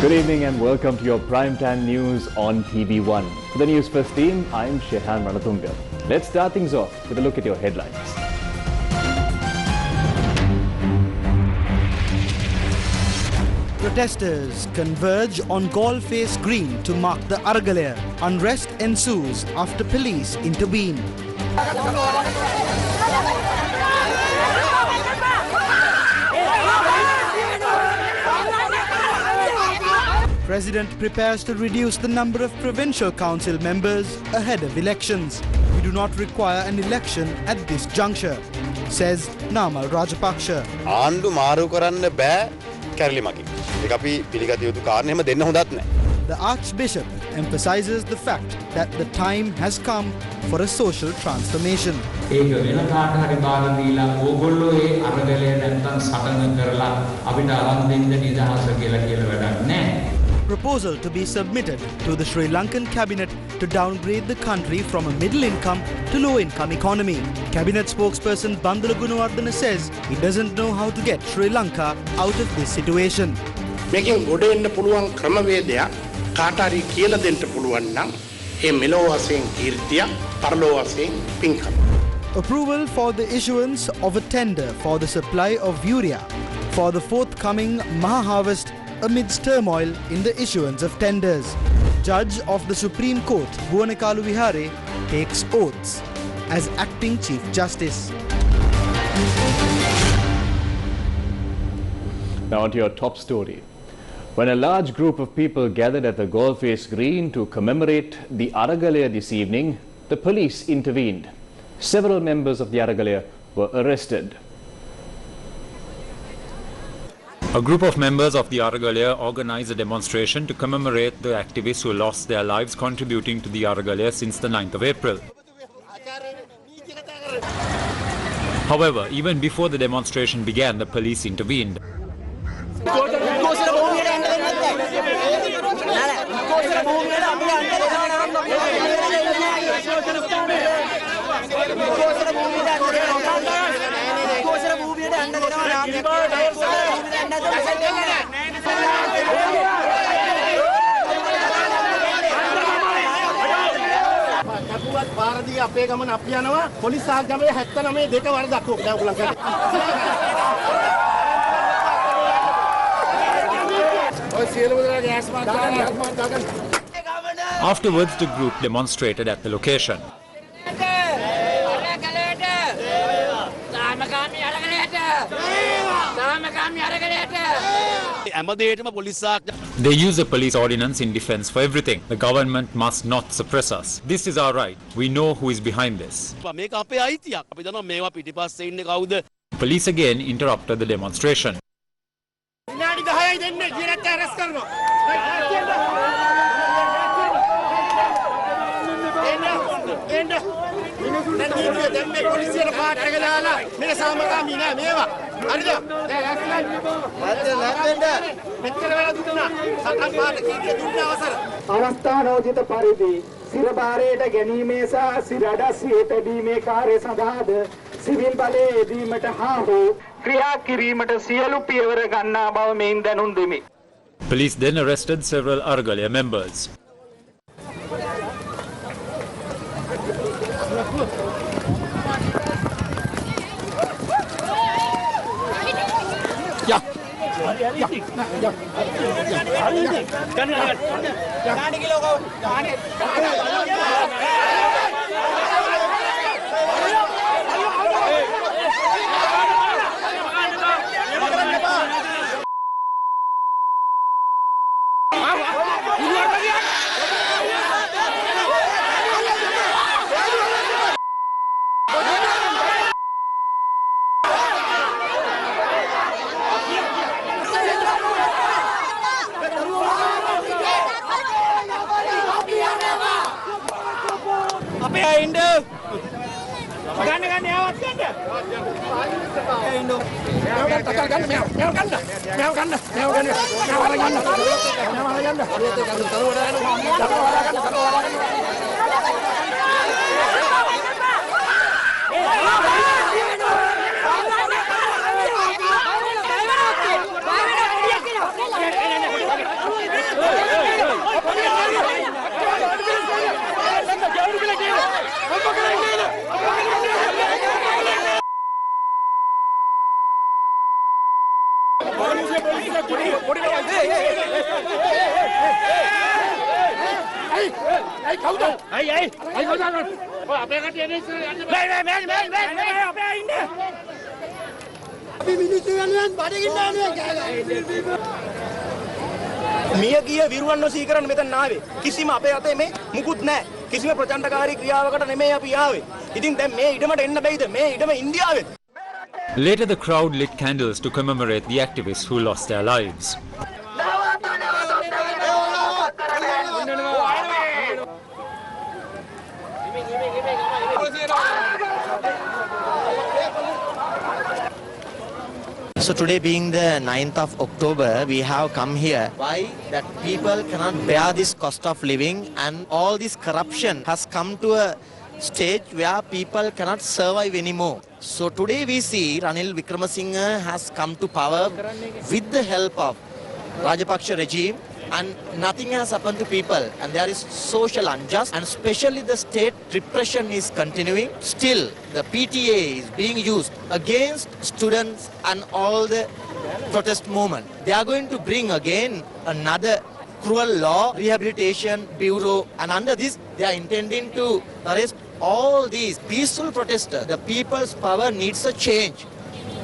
Good evening and welcome to your primetime news on TV1. For the Newsfirst team, I'm Shehan Ranatunga. Let's start things off with a look at your headlines. Protesters converge on Galle-Face Green to mark the Aragalaya. Unrest ensues after police intervene. President prepares to reduce the number of provincial council members ahead of elections. We do not require an election at this juncture, says Namal Rajapaksha. ආණ්ඩු මාරු කරන්න බෑ කැරලිමකින්. ඒක අපි පිළිගත යුතු කාරණේ හැම දෙන්න හොඳත් නැහැ. The Archbishop emphasizes the fact that the time has come for a social transformation. ඒක වෙන කාට හරි බාර දීලා ඕගොල්ලෝ ඒ අරගලය නැත්තම් සටන කරලා අපිට අරන් දෙන්න නිදහස කියලා වැඩක් නැහැ. Proposal to be submitted to the Sri Lankan cabinet to downgrade the country from a middle income to low income economy. Cabinet spokesperson Bandula Gunawardena says he doesn't know how to get Sri Lanka out of this situation. මේකෙන් ගොඩ එන්න පුළුවන් ක්‍රමවේදයක් කාට හරි කියලා දෙන්න පුළුවන් නම් ඒ මෙලෝ වශයෙන් කීර්තිය පරලෝ වශයෙන් පින්කම. Approval for the issuance of a tender for the supply of urea for the forthcoming Maha harvest amidst turmoil in the issuance of tenders. Judge of the Supreme Court, Buwanekalu Vihare, takes oaths as acting Chief Justice. Now on to your top story. When a large group of people gathered at the Galle-Face Green to commemorate the Aragalaya this evening, the police intervened. Several members of the Aragalaya were arrested. A group of members of the Aragalaya organized a demonstration to commemorate the activists who lost their lives contributing to the Aragalaya since the 9th of April. However, even before the demonstration began, the police intervened. පාරදී අපේ ගමන අපි යනවා police ආගමේ 79 දෙක වරදක් දැන් උගලන් කරේ. ඔය සියලුම දෙනා ගෑස් මාත් දාගන්න. Afterwards, the group demonstrated at the location. They use the police ordinance in defense for everything. The government must not suppress us. This is our right. We know who is behind this. Police again interrupted the demonstration. අවස්ථානෝචිත පරිදි සිරබාරයට ගැනීමේ සහ සිරඩ සියතැබීමේ කාර්ය සඳහාද civil බලය යෙදීමට හා හෝ ක්‍රියා කිරීමට සියලු පියවර ගන්නා බව මෙයින් දැනුම් දෙමි. Police then arrested several Aragalaya members. මියගිය විරුවන් නොසීකරන්න මෙතන ආවේ. කිසිම අපේ අතේ මේ මුකුත් නැහැ. කිසිම ප්‍රචණ්ඩකාරී ක්‍රියාවකට නෙමෙයි අපි ආවේ. ඉතින් දැන් මේ ඉඩමට එන්න බැයිද? මේ ඉඩම ඉන්දියාවේ. Later, the crowd lit candles to commemorate the activists who lost their lives. So today being the 9th of October, we have come here. Why? That people cannot bear this cost of living and all this corruption has come to a stage where people cannot survive anymore. So today we see Ranil Wickremesinghe has come to power with the help of Rajapaksa regime, and nothing has happened to people, and there is social unjust, and especially the state repression is continuing. Still the PTA is being used against students and all the protest movement. They are going to bring again another cruel law, rehabilitation bureau, and under this they are intending to arrest all these peaceful protesters. The people's power needs a change,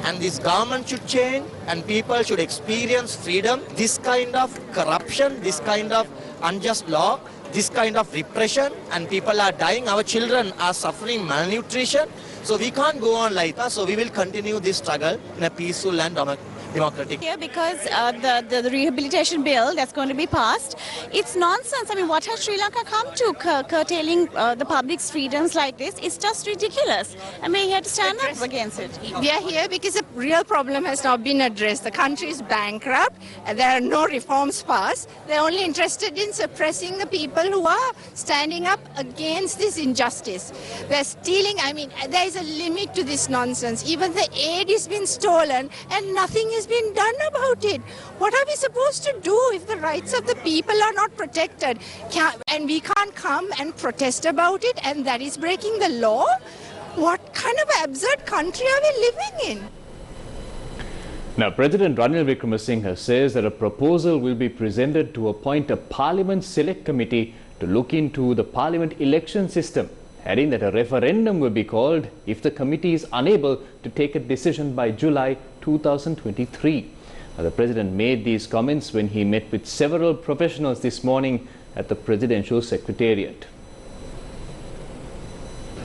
and this government should change, and people should experience freedom. This kind of corruption, this kind of unjust law, this kind of repression, and people are dying. Our children are suffering malnutrition. So we can't go on like that. So we will continue this struggle in a peaceful and democratic. Here because the rehabilitation bill that's going to be passed, it's nonsense. I mean, what has Sri Lanka come to, curtailing the public's freedoms like this? It's just ridiculous. I mean, you have to stand up against it. We are here because the real problem has not been addressed. The country is bankrupt, and there are no reforms passed. They're only interested in suppressing the people who are standing up against this injustice. They're stealing. I mean, there is a limit to this nonsense. Even the aid has been stolen, and nothing has been done about it. What are we supposed to do if the rights of the people are not protected? And we can't come and protest about it, and that is breaking the law? What kind of absurd country are we living in? Now, President Ranil Wickremesinghe says that a proposal will be presented to appoint a Parliament Select Committee to look into the Parliament election system, adding that a referendum will be called if the committee is unable to take a decision by July 2023. Now, the President made these comments when he met with several professionals this morning at the Presidential Secretariat.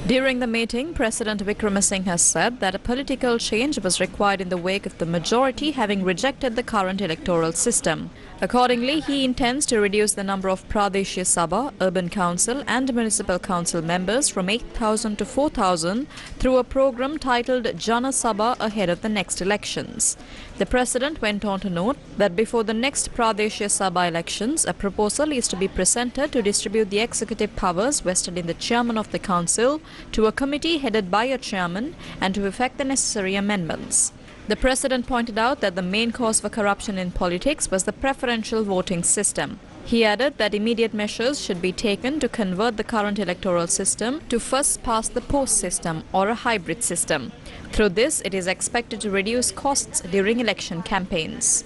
During the meeting, President Wickremesinghe said that a political change was required in the wake of the majority having rejected the current electoral system. Accordingly, he intends to reduce the number of Pradeshya Sabha, Urban Council and Municipal Council members from 8,000 to 4,000 through a program titled Jana Sabha ahead of the next elections. The President went on to note that before the next Pradeshya Sabha elections, a proposal is to be presented to distribute the executive powers vested in the chairman of the council to a committee headed by a chairman and to effect the necessary amendments. The President pointed out that the main cause for corruption in politics was the preferential voting system. He added that immediate measures should be taken to convert the current electoral system to first past the post system or a hybrid system. Through this, it is expected to reduce costs during election campaigns.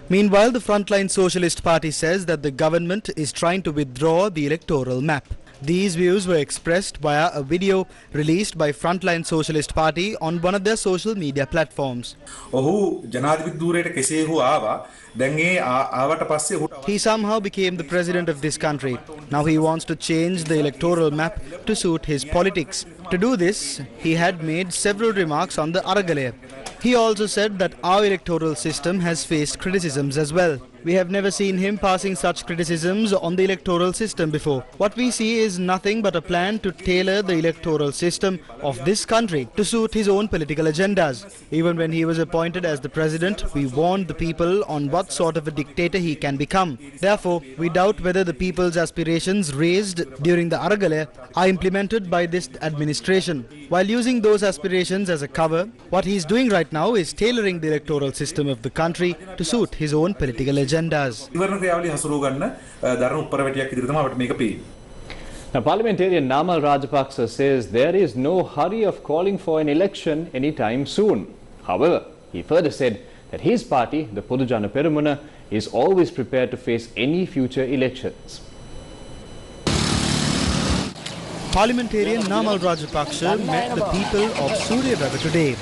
Meanwhile, the Frontline Socialist Party says that the government is trying to withdraw the electoral map. These views were expressed via a video released by Frontline Socialist Party on one of their social media platforms. He somehow became the president of this country. Now he wants to change the electoral map to suit his politics. To do this, he had made several remarks on the Aragalaya. He also said that our electoral system has faced criticisms as well. We have never seen him passing such criticisms on the electoral system before. What we see is nothing but a plan to tailor the electoral system of this country to suit his own political agendas. Even when he was appointed as the president, we warned the people on what sort of a dictator he can become. Therefore, we doubt whether the people's aspirations raised during the Aragalaya are implemented by this administration. While using those aspirations as a cover, what he is doing right now is tailoring the electoral system of the country to suit his own political agendas. Now, Parliamentarian Namal Rajapaksa says there is no hurry of calling for an election anytime soon. However, He further said that his party, the Podujana Peramuna, is always prepared to face any future elections. Parliamentarian Namal Rajapaksa met the people of Suryaweva today.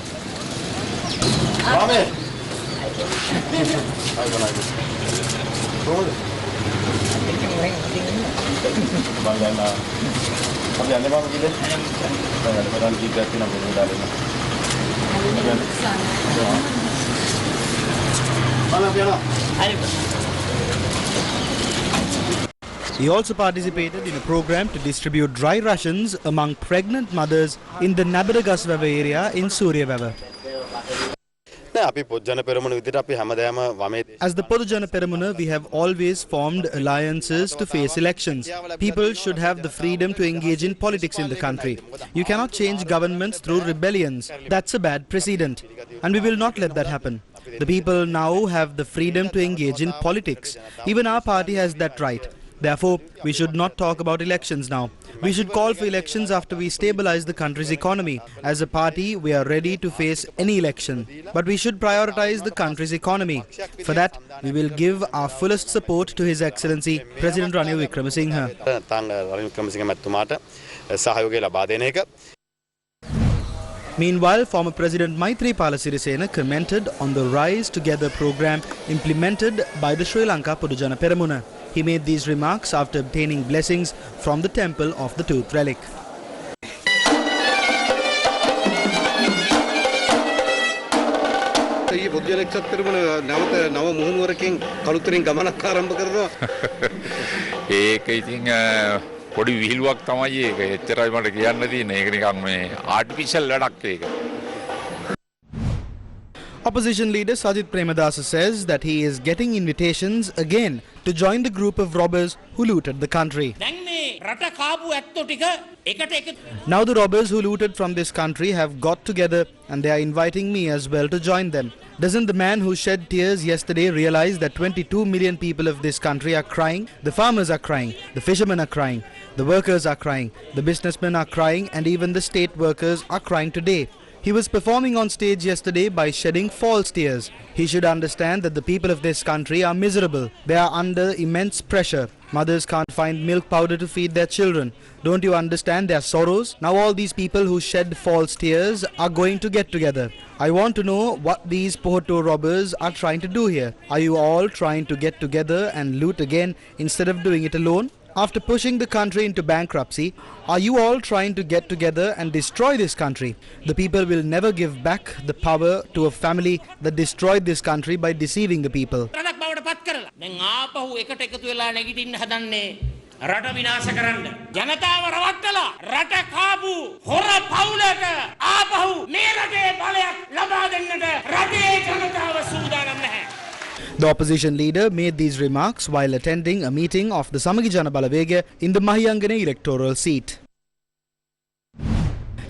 He also participated in a program to distribute dry rations among pregnant mothers in the Nabadagasweva area in Suryaweva. As the Podujana Peramuna, we have always formed alliances to face elections. People should have the freedom to engage in politics in the country. You cannot change governments through rebellions. That's a bad precedent. And we will not let that happen. The people now have the freedom to engage in politics. Even our party has that right. Therefore, we should not talk about elections now. We should call for elections after we stabilize the country's economy. As a party, we are ready to face any election. But we should prioritize the country's economy. For that, we will give our fullest support to His Excellency President Ranil Wickremesinghe. Meanwhile, former President Maithripala Sirisena commented on the Rise Together program implemented by the Sri Lanka Podujana Peramuna. He made these remarks after obtaining blessings from the temple of the Tooth Relic. පොඩි විහිළුවක් තමයි ඒක. එච්චරයි මට කියන්න තියෙන්නේ. ඒක නිකන් මේ ආටිෆිෂල් වැඩක් ඒක. Opposition leader Sajith Premadasa says that he is getting invitations again to join the group of robbers who looted the country. Now the robbers who looted from this country have got together and they are inviting me as well to join them. Doesn't the man who shed tears yesterday realize that 22 million people of this country are crying? The farmers are crying, the fishermen are crying, the workers are crying, the businessmen are crying, and even the state workers are crying today. He was performing on stage yesterday by shedding false tears. He should understand that the people of this country are miserable. They are under immense pressure. Mothers can't find milk powder to feed their children. Don't you understand their sorrows? Now all these people who shed false tears are going to get together. I want to know what these Pohoto robbers are trying to do here. Are you all trying to get together and loot again instead of doing it alone? After pushing the country into bankruptcy, are you all trying to get together and destroy this country? The people will never give back the power to a family that destroyed this country by deceiving the people. The opposition leader made these remarks while attending a meeting of the Samagijana Balawega in the Mahiyangana electoral seat.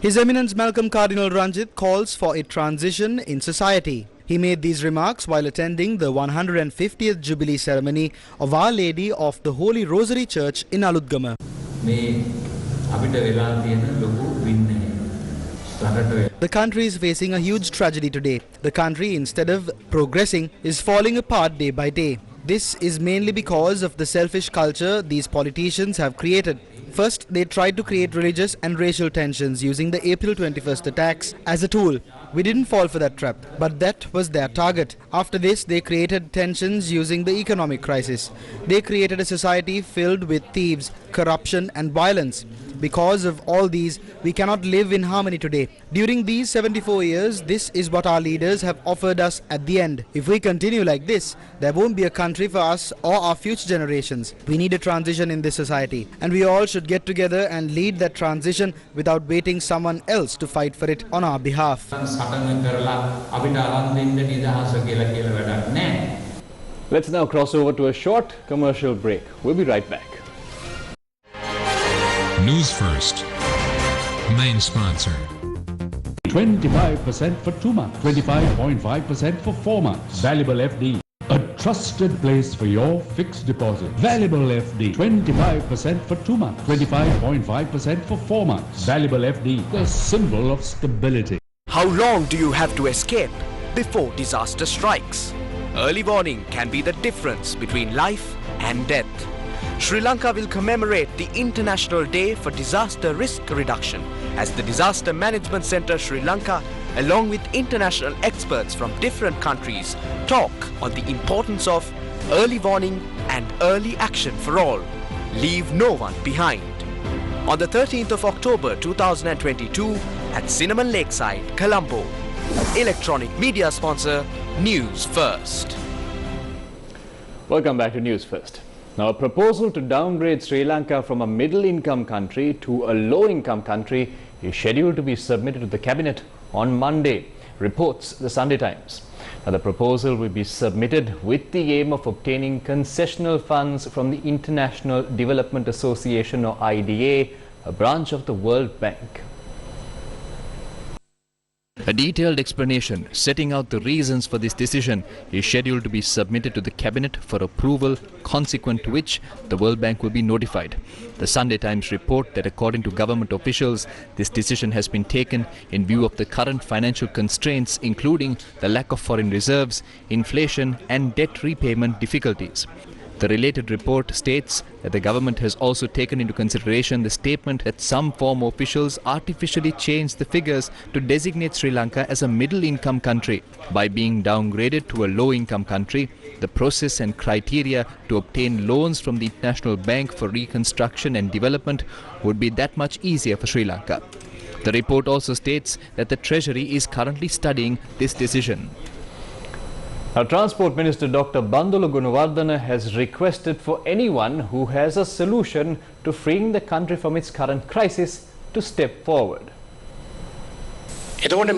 His Eminence Malcolm Cardinal Ranjit calls for a transition in society. He made these remarks while attending the 150th Jubilee ceremony of Our Lady of the Holy Rosary Church in Aludgama. The country is facing a huge tragedy today. The country, instead of progressing, is falling apart day by day. This is mainly because of the selfish culture these politicians have created. First, they tried to create religious and racial tensions using the April 21st attacks as a tool. We didn't fall for that trap, but that was their target. After this, they created tensions using the economic crisis. They created a society filled with thieves, corruption and violence. Because of all these, we cannot live in harmony today. During these 74 years, this is what our leaders have offered us at the end. If we continue like this, there won't be a country for us or our future generations. We need a transition in this society, and we all should get together and lead that transition without waiting someone else to fight for it on our behalf. Let's now cross over to a short commercial break. We'll be right back. News First, main sponsor. 25% for 2 months, 25.5% for 4 months. Valuable FD, a trusted place for your fixed deposit. Valuable FD, 25% for 2 months, 25.5% for 4 months. Valuable FD, the symbol of stability. How long do you have to escape? before disaster strikes. Early warning can be the difference between life and death. Sri Lanka will commemorate the International Day for Disaster Risk Reduction as the Disaster Management Centre Sri Lanka, along with international experts from different countries, talk on the importance of early warning and early action for all. Leave no one behind. On the 13th of October 2022 at Cinnamon Lakeside, Colombo. Electronic media sponsor, News First. Welcome back to News First. Now, a proposal to downgrade Sri Lanka from a middle-income country to a low-income country is scheduled to be submitted to the Cabinet on Monday, reports the Sunday Times. Now, the proposal will be submitted with the aim of obtaining concessional funds from the International Development Association, or IDA, a branch of the World Bank. A detailed explanation setting out the reasons for this decision is scheduled to be submitted to the Cabinet for approval, consequent to which the World Bank will be notified. The Sunday Times report that according to government officials, this decision has been taken in view of the current financial constraints, including the lack of foreign reserves, inflation and debt repayment difficulties. The related report states that the government has also taken into consideration the statement that some former officials artificially changed the figures to designate Sri Lanka as a middle-income country. By being downgraded to a low-income country, the process and criteria to obtain loans from the International Bank for Reconstruction and Development would be that much easier for Sri Lanka. The report also states that the Treasury is currently studying this decision. Now, Transport Minister Dr. Bandula Gunawardena has requested for anyone who has a solution to freeing the country from its current crisis to step forward. After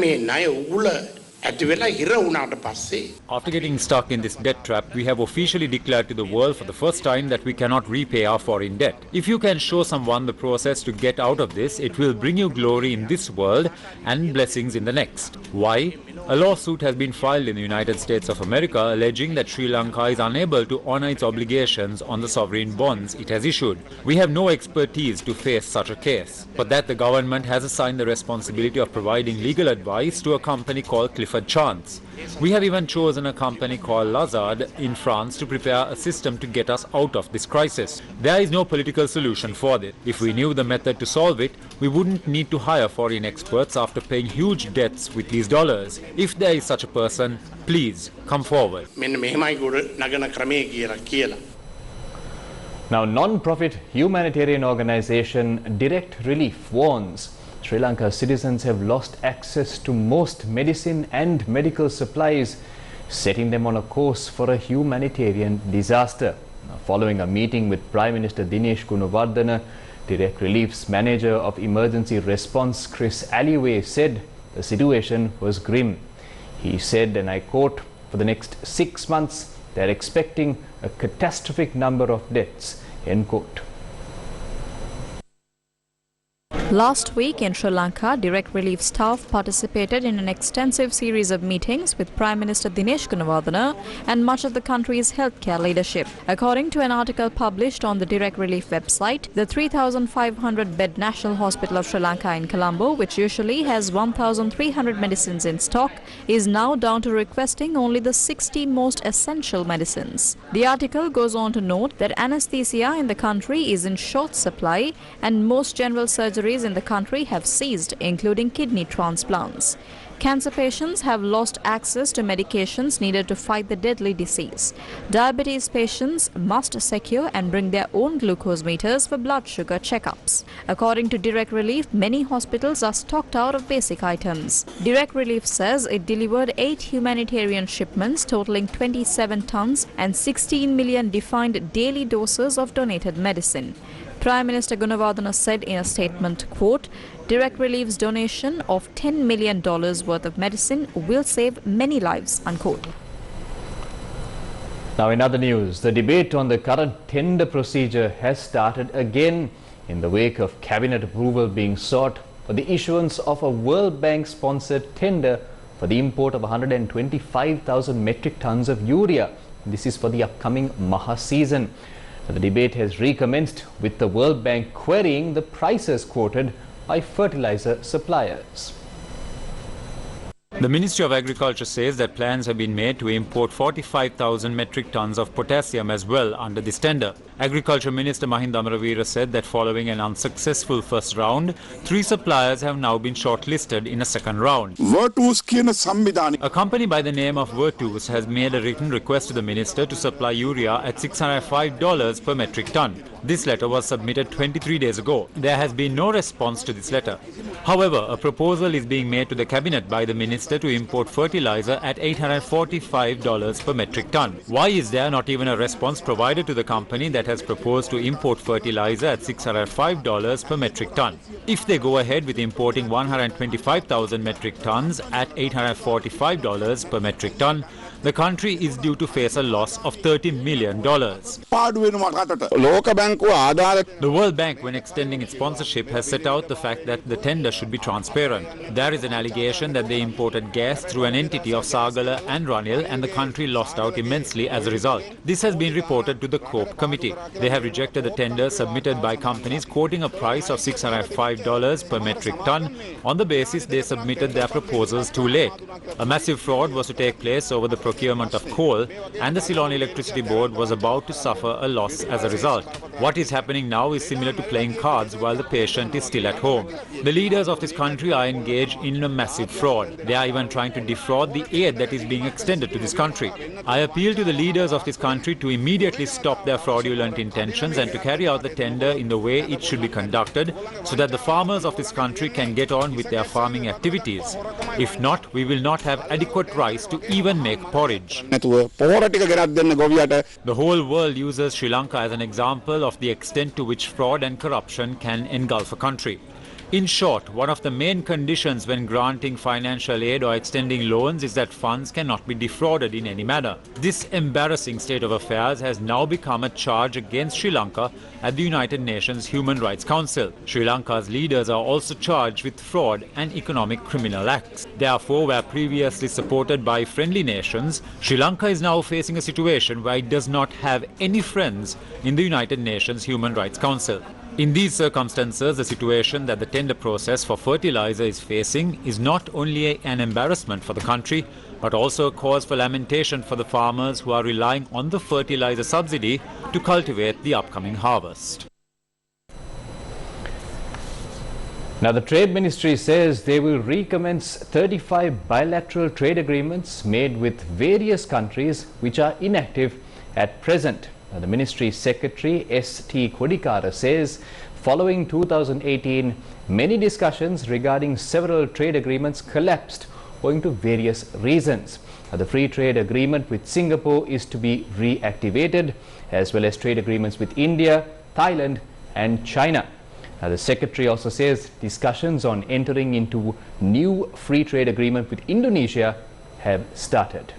getting stuck in this debt trap, we have officially declared to the world for the first time that we cannot repay our foreign debt. If you can show someone the process to get out of this, it will bring you glory in this world and blessings in the next. Why? A lawsuit has been filed in the United States of America alleging that Sri Lanka is unable to honor its obligations on the sovereign bonds it has issued. We have no expertise to face such a case, but that the government has assigned the responsibility of providing legal advice to a company called Clifford Chance. We have even chosen a company called Lazard in France to prepare a system to get us out of this crisis. There is no political solution for this. If we knew the method to solve it, we wouldn't need to hire foreign experts after paying huge debts with these dollars. If there is such a person, please come forward. Now, non-profit humanitarian organization Direct Relief warns Sri Lanka's citizens have lost access to most medicine and medical supplies, setting them on a course for a humanitarian disaster. Now, following a meeting with Prime Minister Dinesh Gunawardena, Direct Relief's Manager of Emergency Response Chris Alleyway said the situation was grim. He said, and I quote, "For the next 6 months, they are expecting a catastrophic number of deaths," end quote. Last week in Sri Lanka, Direct Relief staff participated in an extensive series of meetings with Prime Minister Dinesh Gunawardena and much of the country's healthcare leadership. According to an article published on the Direct Relief website, the 3,500-bed National Hospital of Sri Lanka in Colombo, which usually has 1,300 medicines in stock, is now down to requesting only the 60 most essential medicines. The article goes on to note that anesthesia in the country is in short supply and most general surgeries in the country have ceased, including kidney transplants. Cancer patients have lost access to medications needed to fight the deadly disease. Diabetes patients must secure and bring their own glucose meters for blood sugar checkups. According to Direct Relief, many hospitals are stocked out of basic items. Direct Relief says it delivered 8 humanitarian shipments totaling 27 tons and 16 million defined daily doses of donated medicine. Prime Minister Gunawardena said in a statement, quote, "Direct Relief's donation of $10 million worth of medicine will save many lives," unquote. Now, in other news, the debate on the current tender procedure has started again in the wake of cabinet approval being sought for the issuance of a World Bank-sponsored tender for the import of 125,000 metric tons of urea. This is for the upcoming Maha season. The debate has recommenced with the World Bank querying the prices quoted by fertilizer suppliers. The Ministry of Agriculture says that plans have been made to import 45,000 metric tons of potassium as well under this tender. Agriculture Minister Mahinda Amaraweera said that following an unsuccessful first round, 3 suppliers have now been shortlisted in a second round. A company by the name of Virtus has made a written request to the minister to supply urea at $605 per metric ton. This letter was submitted 23 days ago. There has been no response to this letter. However, a proposal is being made to the cabinet by the minister to import fertilizer at $845 per metric ton. Why is there not even a response provided to the company that has proposed to import fertilizer at $605 per metric ton? If they go ahead with importing 125,000 metric tons at $845 per metric ton, the country is due to face a loss of $30 million. The World Bank, when extending its sponsorship, has set out the fact that the tender should be transparent. There is an allegation that they imported gas through an entity of Sagala and Ranil, and the country lost out immensely as a result. This has been reported to the COPE committee. They have rejected the tender submitted by companies quoting a price of $605 per metric ton on the basis they submitted their proposals too late. A massive fraud was to take place over the procurement of coal, and the Ceylon Electricity Board was about to suffer a loss as a result. What is happening now is similar to playing cards while the patient is still at home. The leaders of this country are engaged in a massive fraud. They are even trying to defraud the aid that is being extended to this country. I appeal to the leaders of this country to immediately stop their fraudulent intentions and to carry out the tender in the way it should be conducted so that the farmers of this country can get on with their farming activities. If not, we will not have adequate rice to even make porridge. The whole world uses Sri Lanka as an example of the extent to which fraud and corruption can engulf a country. In short, one of the main conditions when granting financial aid or extending loans is that funds cannot be defrauded in any manner. This embarrassing state of affairs has now become a charge against Sri Lanka at the United Nations Human Rights Council. Sri Lanka's leaders are also charged with fraud and economic criminal acts. Therefore, where previously supported by friendly nations, Sri Lanka is now facing a situation where it does not have any friends in the United Nations Human Rights Council. In these circumstances, the situation that the tender process for fertilizer is facing is not only an embarrassment for the country, but also a cause for lamentation for the farmers who are relying on the fertilizer subsidy to cultivate the upcoming harvest. Now, the Trade Ministry says they will recommence 35 bilateral trade agreements made with various countries which are inactive at present. The Ministry Secretary S.T. Kodikara says following 2018, many discussions regarding several trade agreements collapsed owing to various reasons. The free trade agreement with Singapore is to be reactivated, as well as trade agreements with India, Thailand and China. The Secretary also says discussions on entering into new free trade agreement with Indonesia have started.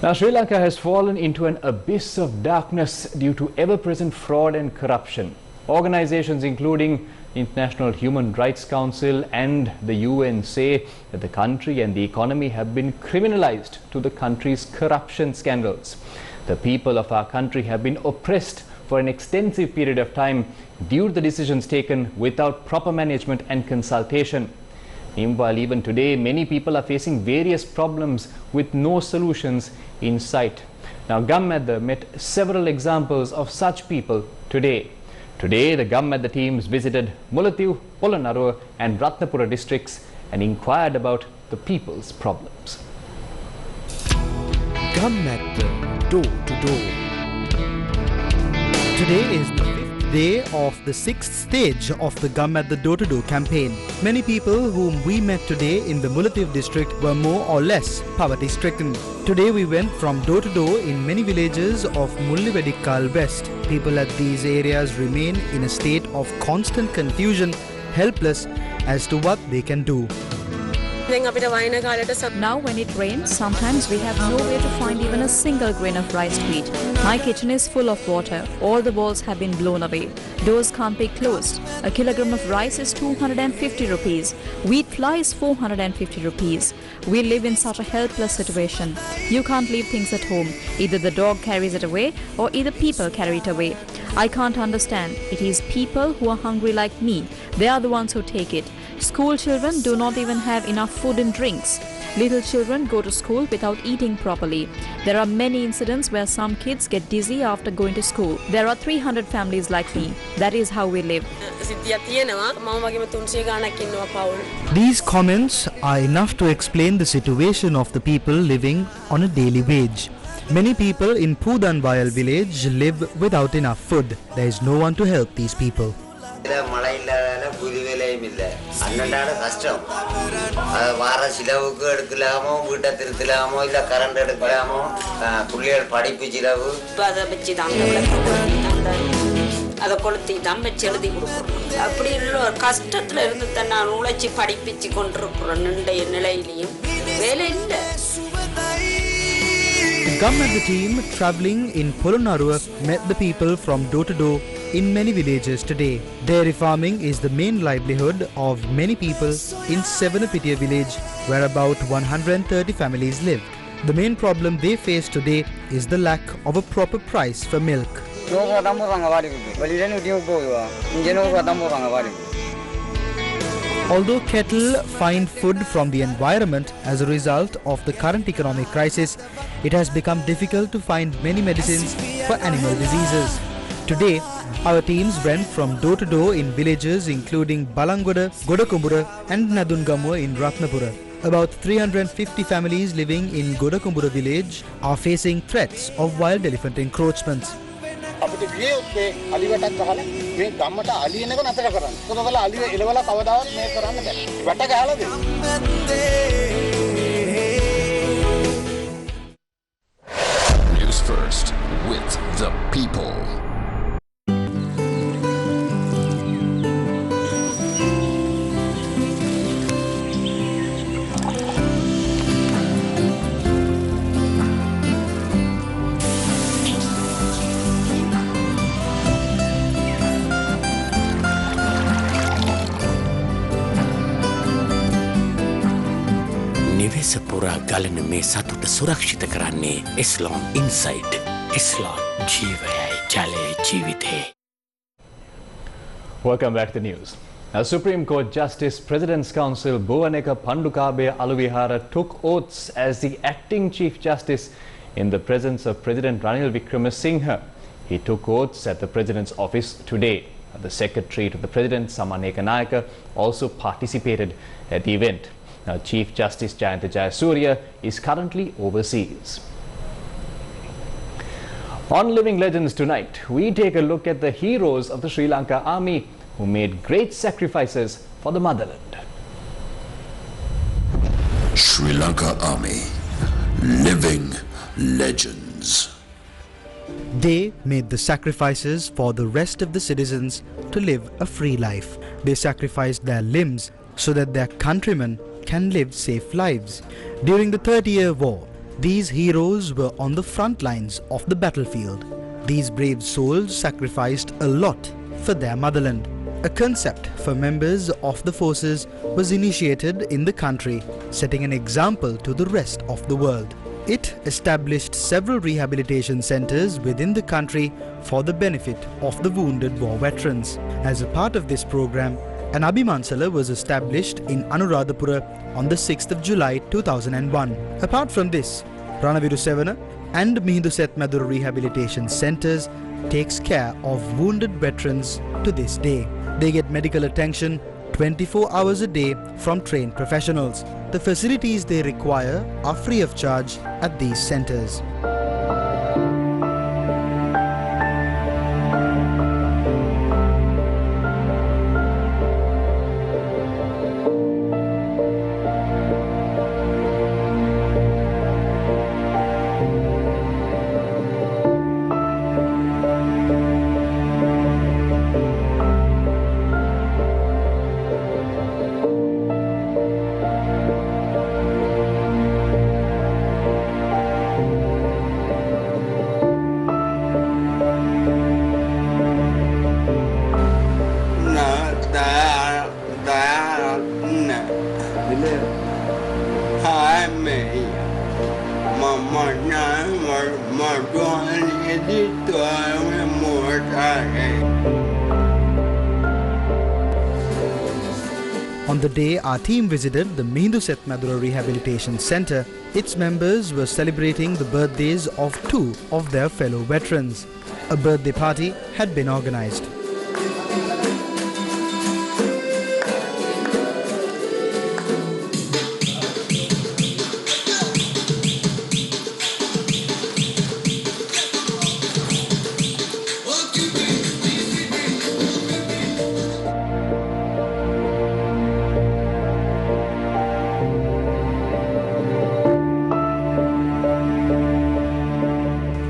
Now, Sri Lanka has fallen into an abyss of darkness due to ever-present fraud and corruption. Organizations including International Human Rights Council and the UN say that the country and the economy have been criminalized to the country's corruption scandals. The people of our country have been oppressed for an extensive period of time due to the decisions taken without proper management and consultation. Meanwhile, even today, many people are facing various problems with no solutions in sight. Now, Gammadda met several examples of such people today. Today, the Gammadda teams visited Mullaitivu, Polonnaruwa and Ratnapura districts and inquired about the people's problems. Gammadda door to door. Today is the 5th day of the 6th stage of the Gammadda door-to-door campaign. Many people whom we met today in the Mullaitivu district were more or less poverty-stricken. Today we went from door to door in many villages of Mullivedikkal West. People at these areas remain in a state of constant confusion, helpless as to what they can do. Now when it rains, sometimes we have no way to find even a single grain of rice to eat. My kitchen is full of water. All the walls have been blown away. Doors can't be closed. A kilogram of rice is 250 rupees. Wheat flour is 450 rupees. We live in such a helpless situation. You can't leave things at home. Either the dog carries it away or either people carry it away. I can't understand. It is people who are hungry like me. They are the ones who take it. School children do not even have enough food and drinks. Little children go to school without eating properly. There are many incidents where some kids get dizzy after going to school. There are 300 families like me. That is how we live. These comments are enough to explain the situation of the people living on a daily wage. Many people in Pudanvayal village live without enough food. There is no one to help these people. அதை கொளுத்தி தான் வச்சு எழுதி கொடுக்குறோம். அப்படி இல்லை கஷ்டத்தில் இருந்து தான் நான் உழைச்சி படிப்பிச்சு கொண்டிருக்கிறோம். நின்றைய நிலையிலையும் வேலை இல்லை. The government team travelling in Polonnaruwa met the people from door to door in many villages today. Dairy farming is the main livelihood of many people in Sevanapitiya village, where about 130 families live. The main problem they face today is the lack of a proper price for milk. Although cattle find food from the environment as a result of the current economic crisis, it has become difficult to find many medicines for animal diseases. Today, our teams went from door to door in villages including Balangoda, Godakumbura and Nadungamur in Ratnapura. About 350 families living in Godakumbura village are facing threats of wild elephant encroachments. අපිට ගියේ ඔත්තේ අලිවටක් ගහලා මේ ගම්මට අලියන එක නතර කරන්න. ඒකවල අලිය එලවලා කවදාවත් මේ කරන්න බෑ. වැට ගහලා දෙන්න. News First with the people. පුරා ගලන මේ සතුට සුරක්ෂිත කරන්නේ Eslon Inside. Eslon ජීවයයි ජලයේ ජීවිතේ. Welcome back to the news. As Supreme Court Justice President's Counsel Bhuwaneka Pandukabaya Aluvihara took oaths as the acting Chief Justice in the presence of President Ranil Wickremesinghe. He took oaths at the President's office today. The Secretary to the President, Samaneka Nayaka, also participated at the event. Now, Chief Justice Jayantha Jayasuriya is currently overseas. On Living Legends tonight, we take a look at the heroes of the Sri Lanka Army who made great sacrifices for the motherland. Sri Lanka Army, Living Legends. They made the sacrifices for the rest of the citizens to live a free life. They sacrificed their limbs so that their countrymen can live safe lives. During the 30-year war, these heroes were on the front lines of the battlefield. These brave souls sacrificed a lot for their motherland. A concept for members of the forces was initiated in the country, setting an example to the rest of the world. It established several rehabilitation centers within the country for the benefit of the wounded war veterans. As a part of this program, an Abhimansala was established in Anuradhapura on the 6th of July 2001. Apart from this, Ranaviru Sevana and Mihindu Madura Rehabilitation Centers takes care of wounded veterans to this day. They get medical attention 24 hours a day from trained professionals. The facilities they require are free of charge at these centers. the day our team visited the Mihindu Setmadura Rehabilitation Centre, its members were celebrating the birthdays of 2 of their fellow veterans. A birthday party had been organised.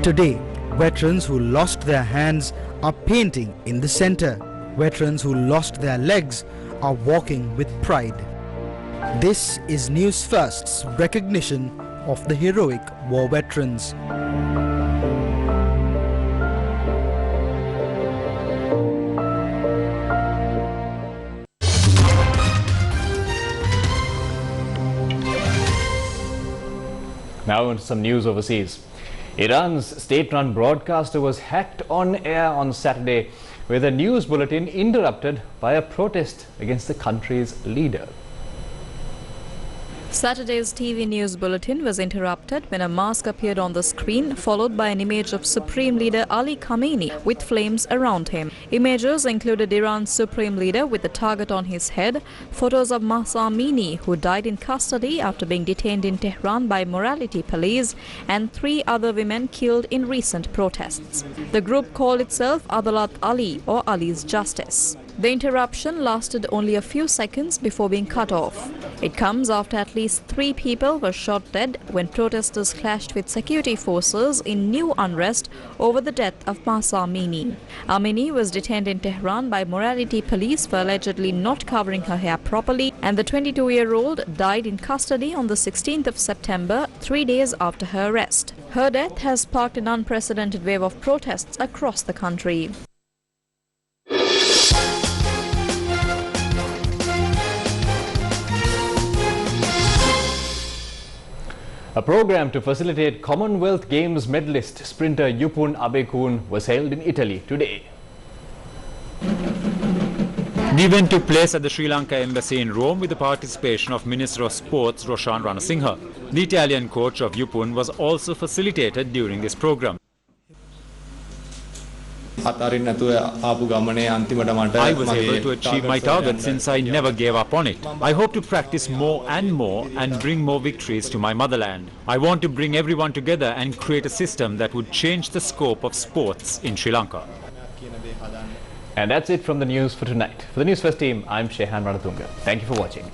Today, veterans who lost their hands are painting in the centre. Veterans who lost their legs are walking with pride. This is Newsfirst's recognition of the heroic war veterans. Now into some news overseas. Iran's state-run broadcaster was hacked on air on Saturday with a news bulletin interrupted by a protest against the country's leader. Saturday's TV news bulletin was interrupted when a mask appeared on the screen, followed by an image of Supreme Leader Ali Khamenei with flames around him. Images included Iran's Supreme Leader with a target on his head, photos of Mahsa Amini, who died in custody after being detained in Tehran by morality police, and 3 other women killed in recent protests. The group called itself Adalat Ali, or Ali's Justice. The interruption lasted only a few seconds before being cut off. It comes after at least 3 people were shot dead when protesters clashed with security forces in new unrest over the death of Mahsa Amini. Amini was detained in Tehran by morality police for allegedly not covering her hair properly, and the 22-year-old died in custody on the 16th of September, 3 days after her arrest. Her death has sparked an unprecedented wave of protests across the country. A program to facilitate Commonwealth Games medalist sprinter Yupun Abekun was held in Italy today. The event took place at the Sri Lanka Embassy in Rome with the participation of Minister of Sports Roshan Ranasinghe. The Italian coach of Yupun was also facilitated during this program. I was able to achieve my target since I never gave up on it. I hope to practice more and bring more victories to my motherland. I want to bring everyone together and create a system that would change the scope of sports in Sri Lanka. And that's it from the news for tonight. For the Newsfirst team, I'm Shehan Ranatunga. Thank you for watching.